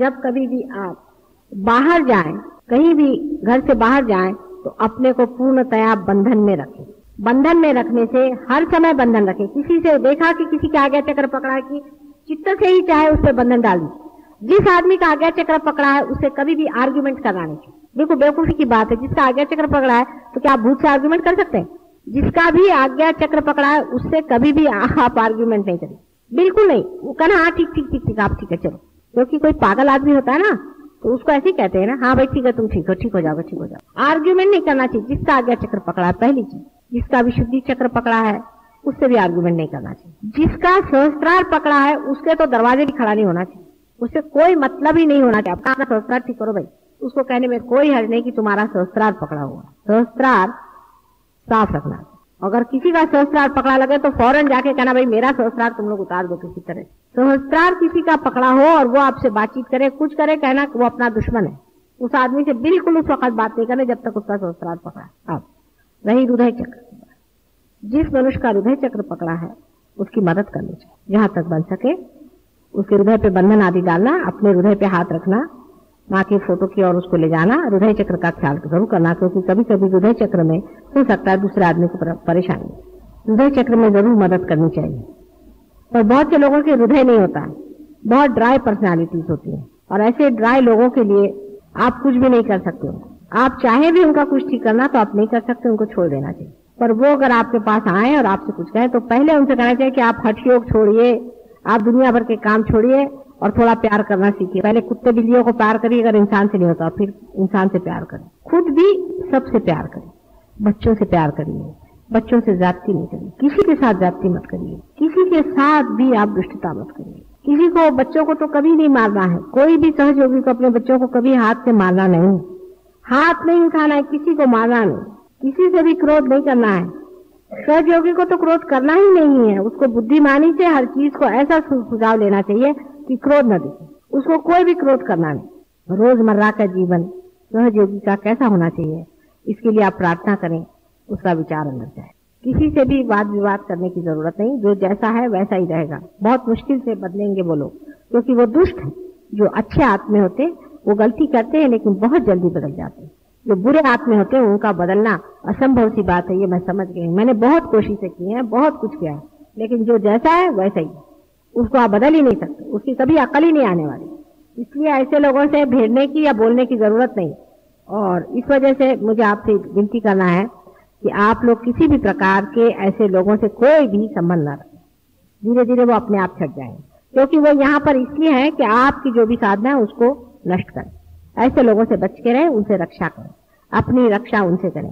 जब कभी भी आप बाहर जाएं, कहीं भी घर से बाहर जाएं, तो अपने को पूर्णतया बंधन में रखें। बंधन में रखने से हर समय बंधन रखें। किसी से देखा कि किसी का आज्ञा चक्र पकड़ा है कि चित्त से ही चाहे उस पर बंधन डाल दीजिए। जिस आदमी का आज्ञा चक्र पकड़ा है उससे कभी भी आर्ग्यूमेंट करना नहीं चाहिए। बिल्कुल बेवकूफी की बात है। जिसका आज्ञा चक्र पकड़ा है तो क्या आप भूत से आर्ग्यूमेंट कर सकते हैं? जिसका भी आज्ञा चक्र पकड़ा है उससे कभी भी आप आर्ग्यूमेंट नहीं करें, बिल्कुल नहीं। वो कहना हाँ ठीक ठीक ठीक ठीक आप ठीक है चलो, क्योंकि कोई पागल आदमी होता है ना तो उसको ऐसे ही कहते हैं ना, हाँ भाई ठीक है तुम ठीक हो जाओगे, ठीक हो जाओ। आर्ग्यूमेंट नहीं करना चाहिए। जिसका आज्ञा चक्र पकड़ा है, पहली चीज, जिसका विशुद्धि चक्र पकड़ा है उससे भी आर्ग्यूमेंट नहीं करना चाहिए। जिसका सहस्त्रार पकड़ा है उसके तो दरवाजे भी खड़ा नहीं होना चाहिए, उससे कोई मतलब ही नहीं होना चाहिए। अपना सहस्त्रार ठीक करो भाई, उसको कहने में कोई हर्ज नहीं कि तुम्हारा सहस्त्रार पकड़ा हुआ। सहस्त्रार साफ रखना। अगर किसी का सहस्त्रार पकड़ा लगे तो फौरन जाके कहना भाई मेरा सहस्त्रार तुम लोग उतार दो किसी तरह। सहस्त्रार किसी का पकड़ा हो और वो आपसे बातचीत करे, कुछ करे, कहना वो अपना दुश्मन है। उस आदमी से बिल्कुल उस वक्त बात नहीं करने जब तक उसका सहस्त्रार पकड़ा है। अब रही हृदय चक्र, जिस मनुष्य का हृदय चक्र पकड़ा है उसकी मदद करनी चाहिए जहां तक बन सके। उसके हृदय पे बंधन आदि डालना, अपने हृदय पे हाथ रखना, माँ की फोटो की और उसको ले जाना, हृदय चक्र का ख्याल जरूर करना, क्योंकि कभी कभी हृदय चक्र में हो सकता है दूसरे आदमी को परेशानी। हृदय चक्र में जरूर मदद करनी चाहिए। पर बहुत से लोगों के हृदय नहीं होता है, बहुत ड्राई पर्सनालिटीज होती है, और ऐसे ड्राई लोगों के लिए आप कुछ भी नहीं कर सकते हो। आप चाहे भी उनका कुछ ठीक करना तो आप नहीं कर सकते, उनको छोड़ देना चाहिए। पर वो अगर आपके पास आए और आपसे कुछ कहें तो पहले उनसे कहना चाहिए कि आप हठ योग छोड़िए, आप दुनिया भर के काम छोड़िए और थोड़ा प्यार करना सीखिए। पहले कुत्ते बिल्लियों को प्यार करिए, अगर इंसान से नहीं होता फिर इंसान से प्यार करें। खुद भी सबसे प्यार करें, बच्चों से प्यार करिए, बच्चों से ज्यादती नहीं करिए, किसी के साथ ज्यादती मत करिए, किसी के साथ भी आप दुष्टता मत करिए। किसी को, बच्चों को तो कभी नहीं मारना है। कोई भी सहयोगी को अपने बच्चों को कभी हाथ से मारना नहीं, हाथ नहीं उठाना है, किसी को मारना नहीं, किसी से भी क्रोध नहीं करना है। सहयोगी को तो क्रोध करना ही नहीं है, उसको बुद्धिमानी से हर चीज को ऐसा सुझाव लेना चाहिए कि क्रोध न दिखे, उसको कोई भी क्रोध करना नहीं। रोजमर्रा का जीवन सहयोगी का कैसा होना चाहिए, इसके लिए आप प्रार्थना करें, उसका विचार अंदर जाए। किसी से भी वाद विवाद करने की जरूरत नहीं, जो जैसा है वैसा ही रहेगा। बहुत मुश्किल से बदलेंगे वो लोग, क्योंकि वो दुष्ट है। जो अच्छे आत्मे होते वो गलती करते हैं लेकिन बहुत जल्दी बदल जाते हैं। जो बुरे आत्मे होते हैं उनका बदलना असंभव सी बात है, ये मैं समझ गई। मैंने बहुत कोशिशें की हैं, बहुत कुछ किया है, लेकिन जो जैसा है वैसा ही, उसको आप बदल ही नहीं सकते, उसकी कभी अकल ही नहीं आने वाली। इसलिए ऐसे लोगों से भिड़ने की या बोलने की जरूरत नहीं। और इस वजह से मुझे आपसे विनती करना है कि आप लोग किसी भी प्रकार के ऐसे लोगों से कोई भी संबंध न रखें। धीरे धीरे वो अपने आप छट जाएंगे, क्योंकि वो यहाँ पर इसलिए है कि आपकी जो भी साधना है उसको नष्ट करें। ऐसे लोगों से बच के रहें, उनसे रक्षा करें, अपनी रक्षा उनसे करें।